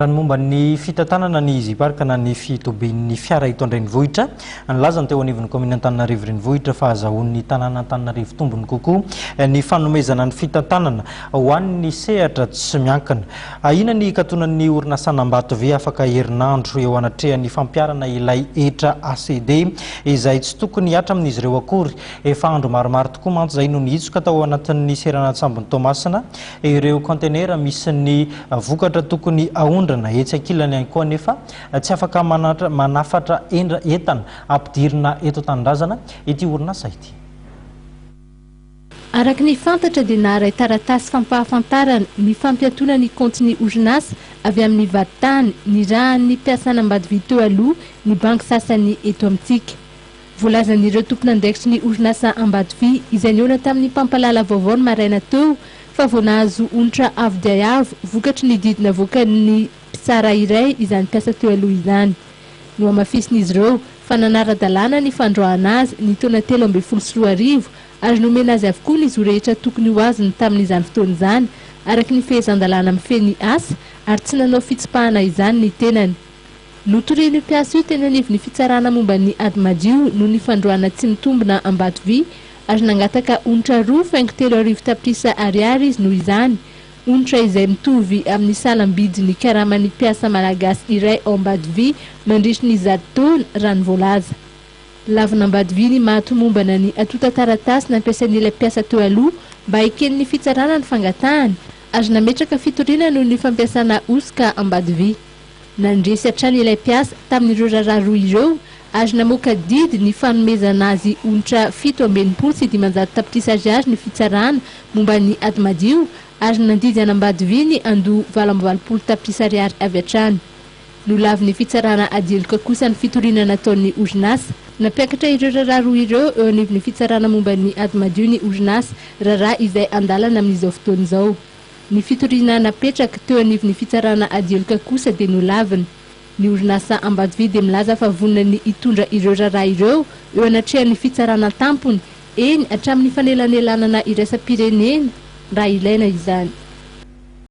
Momba ny fitantanana ny Ziparka na ny fitoben'ny fiara hitondra ny vohitra nilaza ny teo anivon'ny commune Antananarivo renivohitra fa azahoan'ny tanàna Antananarivo tombony kokoa ny fanomezana ny fitantanana ho an'ny sehatra tsy miankina. Ina ny katonan'ny orinasa Ambatovy afaka herinandro eo anatrehan'ny fampiarana ilay etra ACD izay tsy tokony hiatra amin'izy ireo akory. Efa andro maromaro tokoa mantsy izay no nihitsoka tao anatin'ny seranantsambon'ny Tomasina ireo kontenera misy ny vokatra tokony ahondrana etsy ankilany ihany koa nefa tsy afaka manafatra entana ampidirina eto Tanindrazana ity orinasa ity. Araka ny fantatra dia naharay taratasy fampahafantarana ny fampiantona ny kontiny orinasa avy amin'ny vatany ny rahan'ny mpiasana Ambatovy teo aloha ny banky sasany eto amintsika. Voalazan'ireo tompon'andraikitry ny orinasa Ambatovy izay niona tamin'ny mpampalala vaovao ny maraina teo fa vao nahazo onitra avo dia avo vokatry ny didina voakan'ny mpisara iray izany mpiasa teo aloha izany. No amafisin'izy ireo fa nanara-dalàna ny fandroahana azy ny taona 2013 ary nomena azy avokoa ny zo rehetra tokony ho azony tamin'izany fotoana izany araka ny fehezan-dalàna mifeny asa ary tsy nanao fitsipahana izany ny tenany. Notorian'io mpiasa io teny anivon'ny fitsarana momba ny ady madio no ny fandroahana tsy mitombina Ambatovy ary nangataka onitra 2,3 tapitrisa ariary izy noho izany. Onitra izay mitovy amin'ny salam-bidy ny karaman'ny mpiasa malagasy iray ao Ambatovy mandritra ny 100 taona raha ny voalaza. Lavina Ambatovy ny mahatomombana ny atota taratasy nampiasan'ilay mpiasa teo aloha mba hiken'ny fitsarana ny fangatahany ary nametraka fitoriana noho ny fampiasana osika Ambatovy. Nandresy hatrany ilay mpiasa tamin'ireo raharaha roa ireo ary namoaka didy ny fanomezana azy onitra 7,90 sy 500 tapitrisa ariary ny fitsarana momba ny ady madio ary nandidy any Ambatovy ny andoha 7,20 tapitrisa ariary avy hatrany. No lavin'ny fitsarana adieloka kosa ny fitoriana nataon'ny orinasa. Nampiakatra ireo raharaha roa ireo eo anivon'ny fitsarana momba ny ady madio ny orinasa raharaha izay andalana amin'izao fotoana izao. Ny fitoriana napetraka teo anivon'ny fitsarana adieloka kosa dia no lavina. Ny orinasa Ambatovy dia milaza fa vonona ny hitondra ireo raharaha ireo eo anatrehan'ny fitsarana tampony eny hatramin'ny fanelanelanana iraisam-pirenena raha ilaina izany.